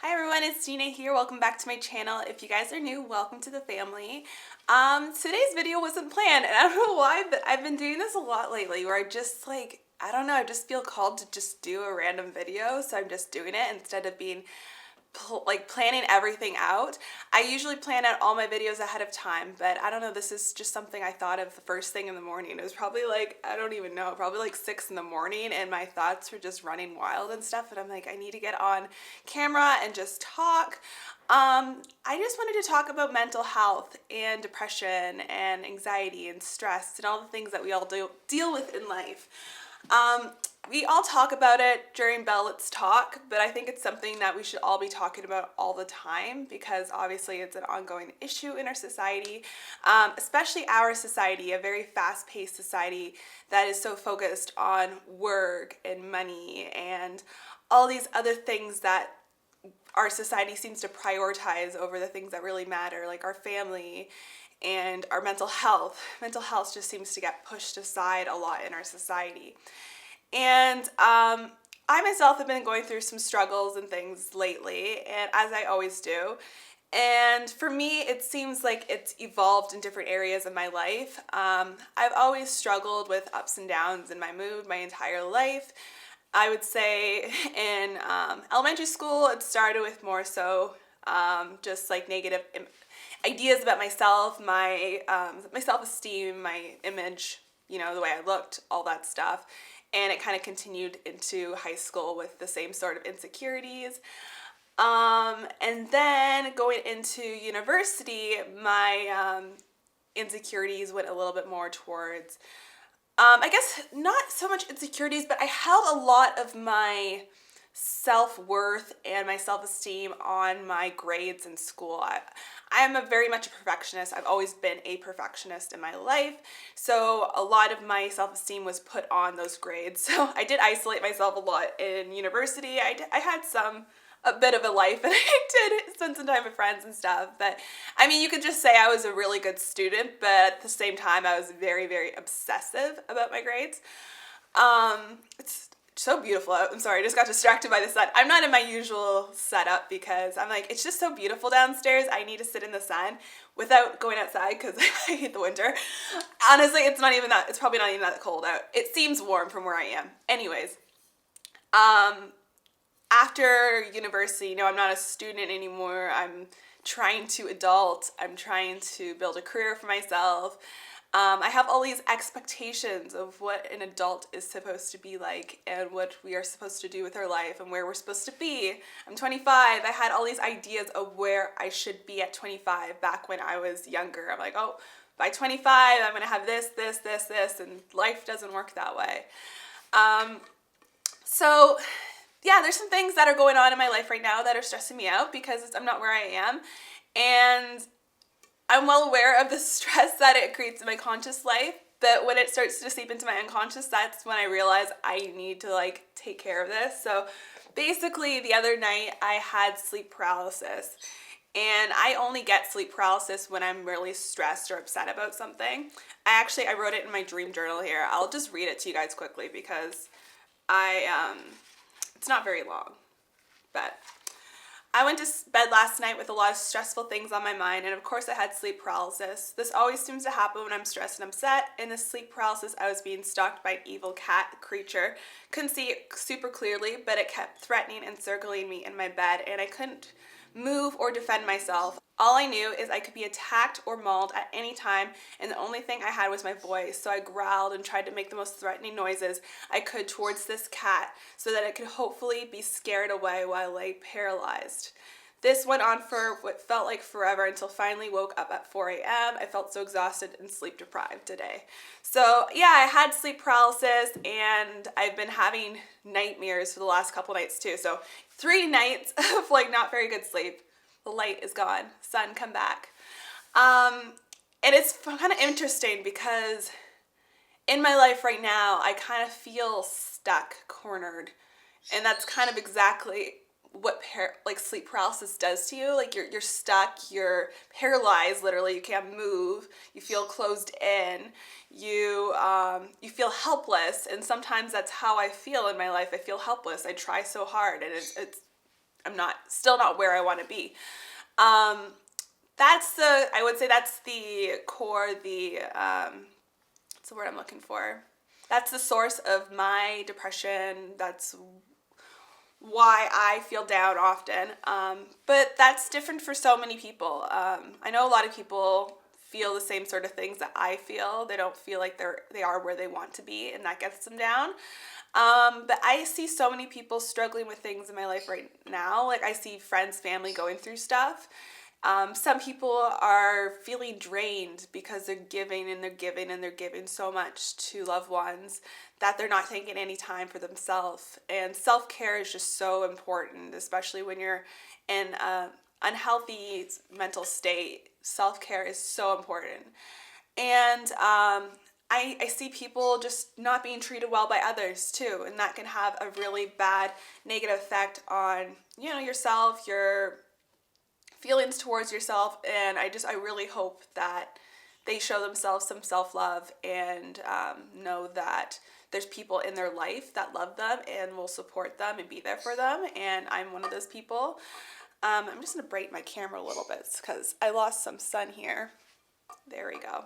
Hi everyone, it's Gina here. Welcome back to my channel. If you guys are new, welcome to the family. Today's video wasn't planned, and I don't know why, but I've been doing this a lot lately where I just I don't know, I just feel called to just do a random video, so I'm just doing it instead of being planning everything out. I usually plan out all my videos ahead of time, but I don't know, this is just something I thought of the first thing in the morning. It was probably I don't even know, probably 6 in the morning, and my thoughts were just running wild and stuff, and I'm like, I need to get on camera and just talk. I just wanted to talk about mental health and depression and anxiety and stress and all the things that we all deal with in life. We all talk about it during Bell Let's Talk, but I think it's something that we should all be talking about all the time because obviously it's an ongoing issue in our society, especially our society, a very fast-paced society that is so focused on work and money and all these other things that our society seems to prioritize over the things that really matter, like our family and our mental health. Mental health just seems to get pushed aside a lot in our society. And I myself have been going through some struggles and things lately, and as I always do. And for me, it seems like it's evolved in different areas of my life. I've always struggled with ups and downs in my mood my entire life. I would say in elementary school, it started with more so just negative ideas about myself, my self-esteem, my image, the way I looked, all that stuff. And it kind of continued into high school with the same sort of insecurities. And then going into university, my insecurities went a little bit more towards, I guess not so much insecurities, but I held a lot of my self-worth and my self-esteem on my grades in school. I'm very much a perfectionist. I've always been a perfectionist in my life, so a lot of my self-esteem was put on those grades. So I did isolate myself a lot in university. I had a bit of a life, and I did spend some time with friends and stuff, but I mean, you could just say I was a really good student, but at the same time, I was very, very obsessive about my grades. It's so beautiful out. I'm sorry, I just got distracted by the sun. I'm not in my usual setup because I'm like, it's just so beautiful downstairs. I need to sit in the sun without going outside because I hate the winter. Honestly, it's probably not even that cold out. It seems warm from where I am. Anyways, after university, I'm not a student anymore. I'm trying to adult. I'm trying to build a career for myself. I have all these expectations of what an adult is supposed to be like and what we are supposed to do with our life and where we're supposed to be. I'm 25. I had all these ideas of where I should be at 25 back when I was younger. I'm like, oh, by 25, I'm going to have this, and life doesn't work that way. So yeah, there's some things that are going on in my life right now that are stressing me out because I'm not where I am. And I'm well aware of the stress that it creates in my conscious life, but when it starts to seep into my unconscious, that's when I realize I need to take care of this. So basically the other night I had sleep paralysis, and I only get sleep paralysis when I'm really stressed or upset about something. I wrote it in my dream journal here. I'll just read it to you guys quickly because it's not very long, but I went to bed last night with a lot of stressful things on my mind, and of course I had sleep paralysis. This always seems to happen when I'm stressed and upset. In this sleep paralysis, I was being stalked by an evil cat creature. Couldn't see it super clearly, but it kept threatening and circling me in my bed, and I couldn't move or defend myself. All I knew is I could be attacked or mauled at any time, and the only thing I had was my voice, so I growled and tried to make the most threatening noises I could towards this cat so that it could hopefully be scared away while I lay paralyzed. This went on for what felt like forever until finally woke up at 4 a.m. I felt so exhausted and sleep deprived today. So yeah, I had sleep paralysis, and I've been having nightmares for the last couple nights too. So 3 nights of not very good sleep. The light is gone. Sun, come back. And it's kind of interesting because in my life right now, I kind of feel stuck, cornered. And that's kind of exactly what sleep paralysis does to you. You're stuck, you're paralyzed, literally. You can't move. You feel closed in. You feel helpless. And sometimes that's how I feel in my life. I feel helpless. I try so hard, and it's I'm still not where I want to be. I would say that's the core, what's the word I'm looking for? That's the source of my depression. That's why I feel down often. But that's different for so many people. I know a lot of people feel the same sort of things that I feel. They don't feel like they are where they want to be, and that gets them down. But I see so many people struggling with things in my life right now. Like, I see friends, family going through stuff. Some people are feeling drained because they're giving and they're giving and they're giving so much to loved ones that they're not taking any time for themselves. And self-care is just so important, especially when you're in an unhealthy mental state. Self-care is so important. And I see people just not being treated well by others too, and that can have a really bad negative effect on, yourself, your feelings towards yourself. And I really hope that they show themselves some self-love and know that there's people in their life that love them and will support them and be there for them. And I'm one of those people. I'm just going to brighten my camera a little bit because I lost some sun here. There we go.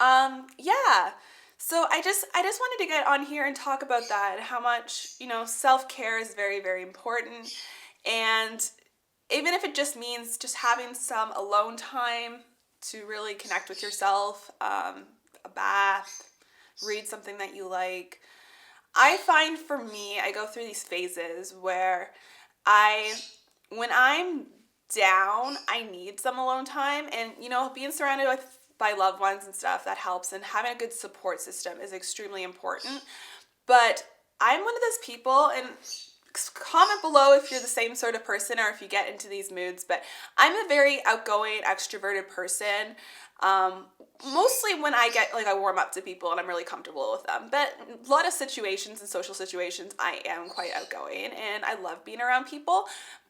Yeah. So I just wanted to get on here and talk about that, how much, self-care is very, very important. And even if it just means just having some alone time to really connect with yourself, a bath, read something that you like. I find for me, I go through these phases where when I'm down, I need some alone time, and being surrounded by loved ones and stuff, that helps, and having a good support system is extremely important. But I'm one of those people, and comment below if you're the same sort of person or if you get into these moods, but I'm a very outgoing, extroverted person. Mostly when I warm up to people and I'm really comfortable with them. But a lot of situations and social situations, I am quite outgoing and I love being around people.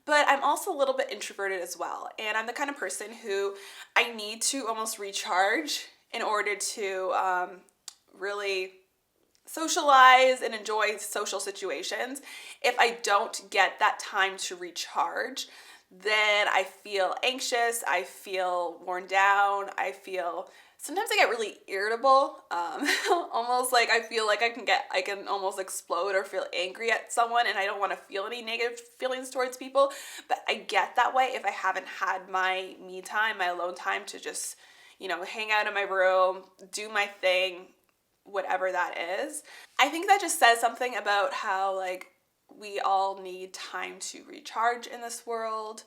But I'm also a little bit introverted as well. And I'm the kind of person who I need to almost recharge in order to really socialize and enjoy social situations. If I don't get that time to recharge, then I feel anxious, I feel worn down, sometimes I get really irritable, almost like I feel like I can almost explode or feel angry at someone, and I don't want to feel any negative feelings towards people, but I get that way if I haven't had my me time, my alone time to just, hang out in my room, do my thing, whatever that is. I think that just says something about how, we all need time to recharge in this world.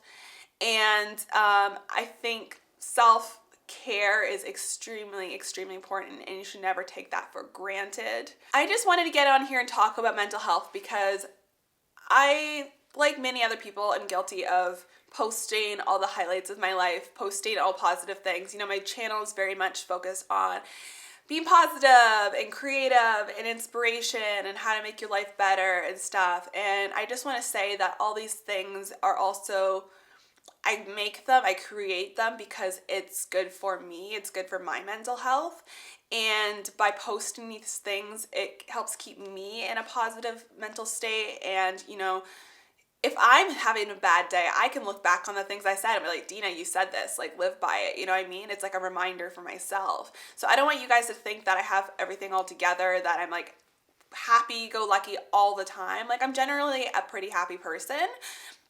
And I think self-care is extremely, extremely important, and you should never take that for granted. I just wanted to get on here and talk about mental health because I, like many other people, am guilty of posting all the highlights of my life, posting all positive things. My channel is very much focused on being positive and creative and inspiration and how to make your life better and stuff. And I just want to say that all these things are also, I create them because it's good for me, it's good for my mental health. And by posting these things, it helps keep me in a positive mental state. And, if I'm having a bad day, I can look back on the things I said and be like, Dina, you said this, live by it. You know what I mean? It's like a reminder for myself. So I don't want you guys to think that I have everything all together, that I'm happy-go-lucky all the time. I'm generally a pretty happy person.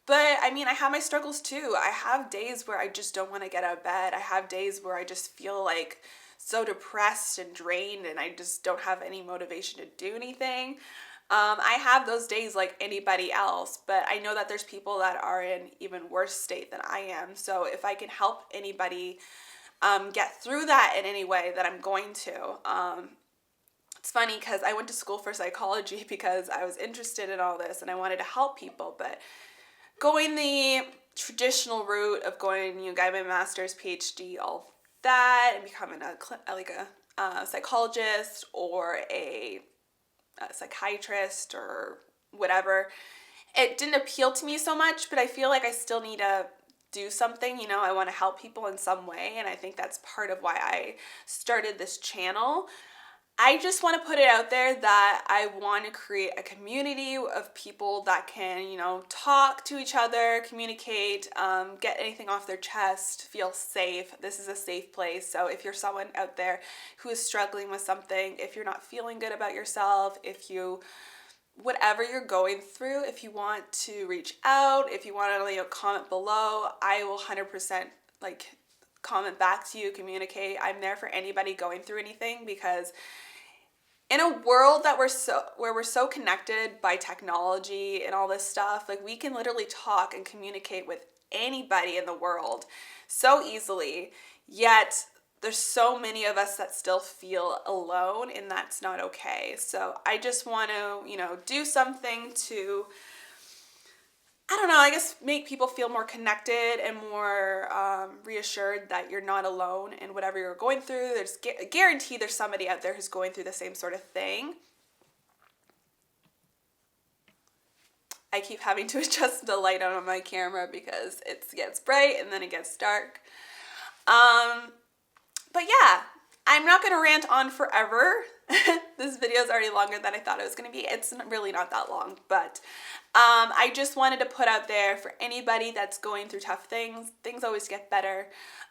But I have my struggles too. I have days where I just don't want to get out of bed. I have days where I just feel so depressed and drained and I just don't have any motivation to do anything. I have those days like anybody else, but I know that there's people that are in even worse state than I am. So if I can help anybody get through that in any way, that I'm going to. It's funny because I went to school for psychology because I was interested in all this and I wanted to help people, but going the traditional route of going, getting my master's, PhD, all that, and becoming a psychologist or a psychiatrist or whatever, it didn't appeal to me so much, but I feel like I still need to do something. I want to help people in some way, and I think that's part of why I started this channel. I just want to put it out there that I want to create a community of people that can, talk to each other, communicate, get anything off their chest, feel safe. This is a safe place. So if you're someone out there who is struggling with something, if you're not feeling good about yourself, whatever you're going through, if you want to reach out, if you want to comment below, I will 100% comment back to you, communicate. I'm there for anybody going through anything, because in a world that where we're so connected by technology and all this stuff, we can literally talk and communicate with anybody in the world so easily, yet there's so many of us that still feel alone, and that's not okay. So I just want to, do something to, I don't know, I guess make people feel more connected and more reassured that you're not alone in whatever you're going through. There's guaranteed there's somebody out there who's going through the same sort of thing. I keep having to adjust the light on my camera because it gets bright and then it gets dark. But yeah, I'm not going to rant on forever. This video is already longer than I thought it was going to be. It's really not that long, but I just wanted to put out there for anybody that's going through tough things. Things always get better.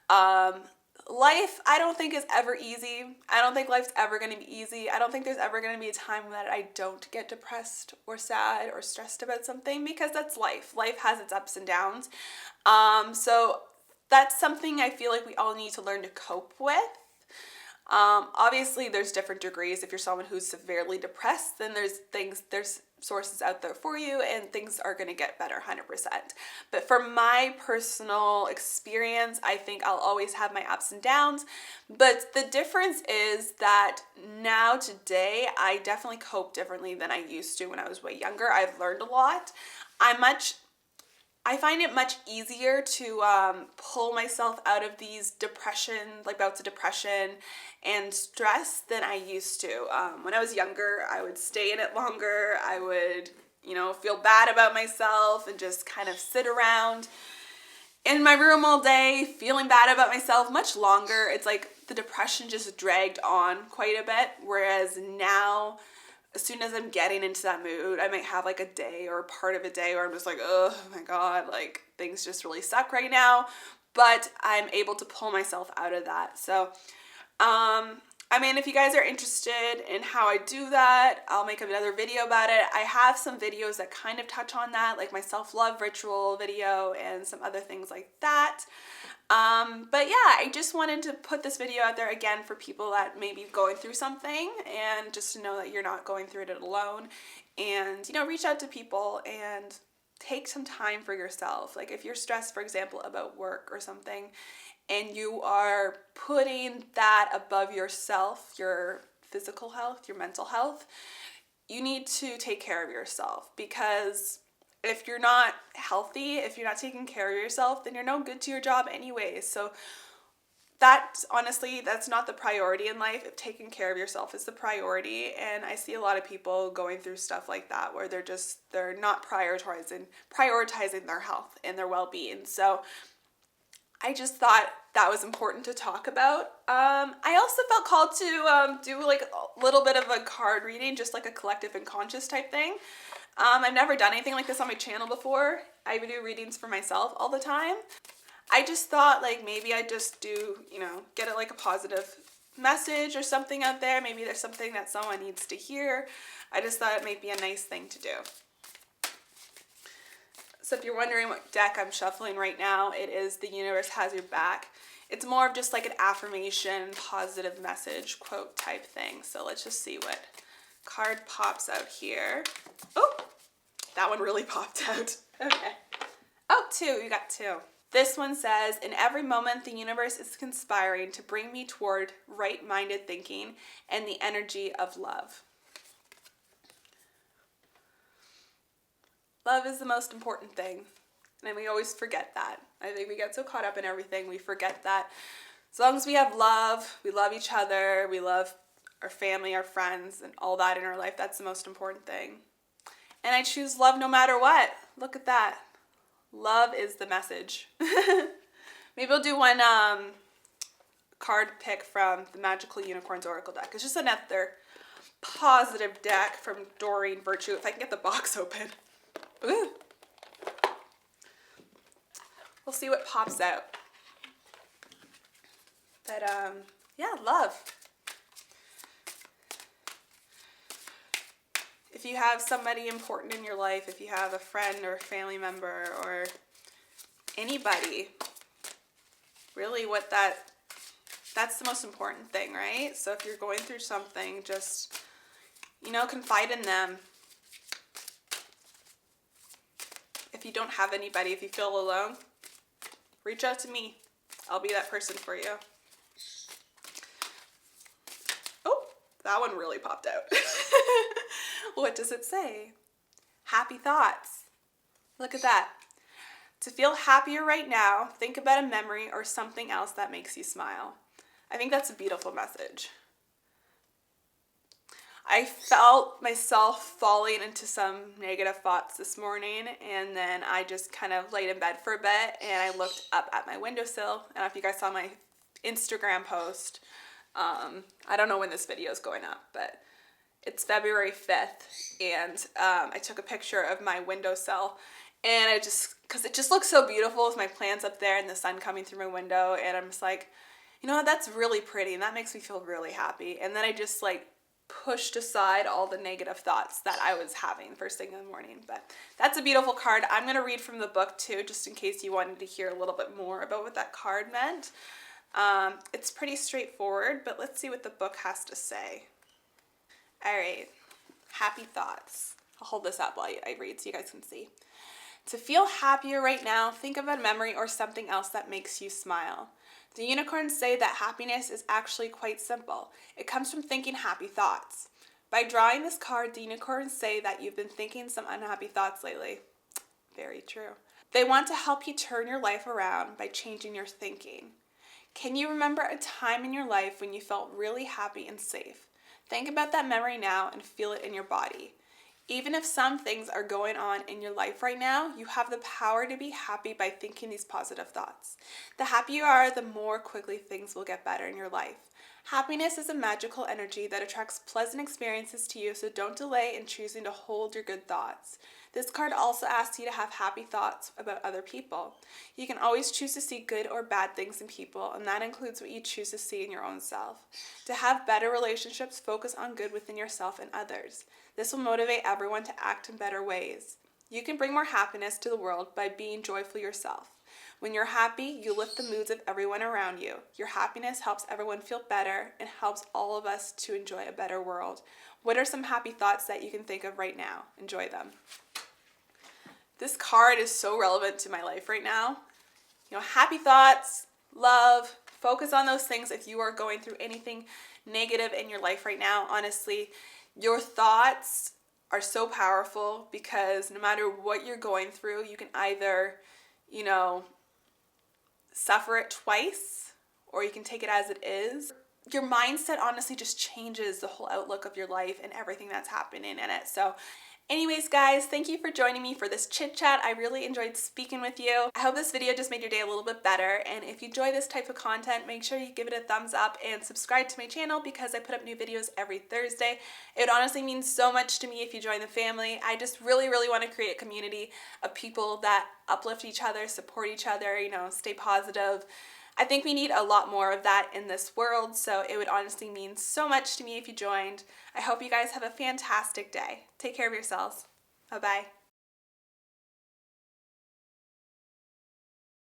Life, I don't think, is ever easy. I don't think life's ever going to be easy. I don't think there's ever going to be a time that I don't get depressed or sad or stressed about something, because that's life. Life has its ups and downs. So that's something I feel like we all need to learn to cope with. Obviously there's different degrees. If you're someone who's severely depressed, then there's sources out there for you, and things are going to get better 100%. But for my personal experience, I think I'll always have my ups and downs. But the difference is that now today, I definitely cope differently than I used to when I was way younger. I've learned a lot. I find it much easier to pull myself out of these bouts of depression and stress than I used to. When I was younger, I would stay in it longer. I would, feel bad about myself and just kind of sit around in my room all day feeling bad about myself much longer. It's like the depression just dragged on quite a bit, whereas now, as soon as I'm getting into that mood, I might have a day or part of a day where I'm just oh my God, things just really suck right now. But I'm able to pull myself out of that. So, if you guys are interested in how I do that, I'll make another video about it. I have some videos that kind of touch on that, like my self-love ritual video and some other things like that. But yeah, I just wanted to put this video out there again for people that may be going through something, and just to know that you're not going through it alone, and, reach out to people and take some time for yourself. If you're stressed, for example, about work or something, and you are putting that above yourself, your physical health, your mental health, you need to take care of yourself, because if you're not healthy, if you're not taking care of yourself, then you're no good to your job anyways. So that's not the priority in life. If taking care of yourself is the priority, and I see a lot of people going through stuff like that where they're not prioritizing their health and their well-being. So I just thought that was important to talk about. I also felt called to do a little bit of a card reading, just a collective and conscious type thing. I've never done anything like this on my channel before. I do readings for myself all the time. I just thought maybe I just do, get a positive message or something out there. Maybe there's something that someone needs to hear. I just thought it might be a nice thing to do. So if you're wondering what deck I'm shuffling right now, it is The Universe Has Your Back. It's more of just an affirmation, positive message, quote type thing. So let's just see what card pops out here. Oh, that one really popped out. Okay. Oh, two. You got two. This one says, in every moment, the universe is conspiring to bring me toward right-minded thinking and the energy of love. Love is the most important thing, and we always forget that. I think we get so caught up in everything, we forget that as long as we have love, we love each other, we love our family, our friends, and all that in our life, that's the most important thing. And I choose love no matter what. Look at that. Love is the message. Maybe I'll do one card pick from the Magical Unicorns Oracle deck. It's just another positive deck from Doreen Virtue. If I can get the box open. Ooh. We'll see what pops out. But yeah, love. If you have somebody important in your life, if you have a friend or a family member or anybody, really that's the most important thing, right? So if you're going through something, just, confide in them. If you don't have anybody, if you feel alone, reach out to me. I'll be that person for you. Oh, that one really popped out. What does it say? Happy thoughts. Look at that. To feel happier right now, think about a memory or something else that makes you smile. I think that's a beautiful message. I felt myself falling into some negative thoughts this morning, and then I just kind of laid in bed for a bit, and I looked up at my windowsill. I don't know if you guys saw my Instagram post. I don't know when this video is going up, but it's February 5th, and I took a picture of my windowsill, and because it just looks so beautiful with my plants up there and the sun coming through my window, and I'm just like, that's really pretty, and that makes me feel really happy. And then I just pushed aside all the negative thoughts that I was having first thing in the morning. But that's a beautiful card. I'm going to read from the book too, just in case you wanted to hear a little bit more about what that card meant. It's pretty straightforward, but let's see what the book has to say. All right, happy thoughts. I'll hold this up while I read so you guys can see. To feel happier right now, think of a memory or something else that makes you smile. The unicorns say that happiness is actually quite simple. It comes from thinking happy thoughts. By drawing this card, the unicorns say that you've been thinking some unhappy thoughts lately. Very true. They want to help you turn your life around by changing your thinking. Can you remember a time in your life when you felt really happy and safe? Think about that memory now and feel it in your body. Even if some things are going on in your life right now, you have the power to be happy by thinking these positive thoughts. The happier you are, the more quickly things will get better in your life. Happiness is a magical energy that attracts pleasant experiences to you, so don't delay in choosing to hold your good thoughts. This card also asks you to have happy thoughts about other people. You can always choose to see good or bad things in people, and that includes what you choose to see in your own self. To have better relationships, focus on good within yourself and others. This will motivate everyone to act in better ways. You can bring more happiness to the world by being joyful yourself. When you're happy, you lift the moods of everyone around you. Your happiness helps everyone feel better and helps all of us to enjoy a better world. What are some happy thoughts that you can think of right now? Enjoy them. This card is so relevant to my life right now. Happy thoughts, love, focus on those things if you are going through anything negative in your life right now. Honestly, your thoughts are so powerful because no matter what you're going through, you can either, suffer it twice, or you can take it as it is. Your mindset honestly just changes the whole outlook of your life and everything that's happening in it. So anyways, guys, thank you for joining me for this chit chat. I really enjoyed speaking with you. I hope this video just made your day a little bit better. And if you enjoy this type of content, make sure you give it a thumbs up and subscribe to my channel because I put up new videos every Thursday. It honestly means so much to me if you join the family. I just really, really want to create a community of people that uplift each other, support each other, stay positive. I think we need a lot more of that in this world, so it would honestly mean so much to me if you joined. I hope you guys have a fantastic day. Take care of yourselves. Bye-bye.